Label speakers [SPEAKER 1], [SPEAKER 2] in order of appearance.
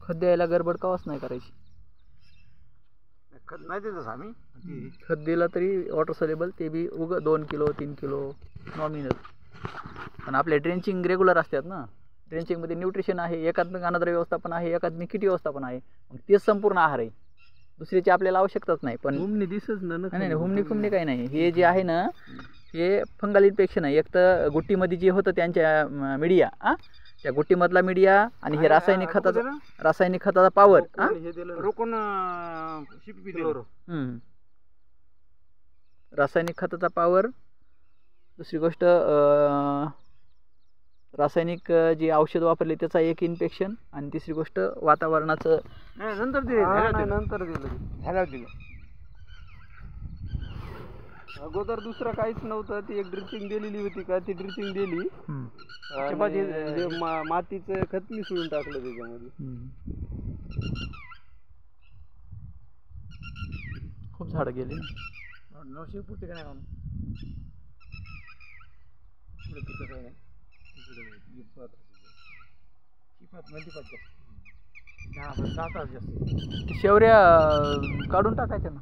[SPEAKER 1] खत द्यायला गडबड कवाच नाही करायची.
[SPEAKER 2] खत नाही देतच आम्ही.
[SPEAKER 1] खत दिलं तरी वॉटर सोल्युबल, ते बी 2 किलो 3 किलो नॉमिनल. पण आपले ड्रेंचिंग रेग्युलर असतात ना. ड्रेंचिंगमध्ये न्यूट्रिशन आहे, एकात्मिक अन्नद्रव्य व्यवस्थापन आहे, एकात्मिक कीट व्यवस्थापन आहे. मग तेच संपूर्ण आहार आहे, दुसरीची आपल्याला आवश्यकताच नाही. पण
[SPEAKER 2] हुमणी दिसच ना.
[SPEAKER 1] नाही हुमणी फुमणी काही नाही. हे जे आहे ना, हे फंगल इन्फेक्शन आहे. एक तर गुट्टीमध्ये जे होतं त्यांच्या मीडिया, त्या गुट्टीमधला मीडिया आणि हे रासायनिक खताचा पॉवर. रासायनिक खताचा पॉवर. दुसरी गोष्ट रासायनिक जे औषध वापरले त्याचा एक इन्फेक्शन. आणि तिसरी गोष्ट वातावरणाचं
[SPEAKER 2] नंतर दिलं. अगोदर दुसरं काहीच नव्हतं. ती एक ड्रिचिंग दिलेली होती का, ती ड्रिचिंग दिली. मातीचं खत मिसळून टाकलं त्याच्यामध्ये.
[SPEAKER 1] खूप झाडं गेली.
[SPEAKER 2] 900 पुरते काय नाही.
[SPEAKER 1] शेवऱ्या काढून टाकायच्या ना.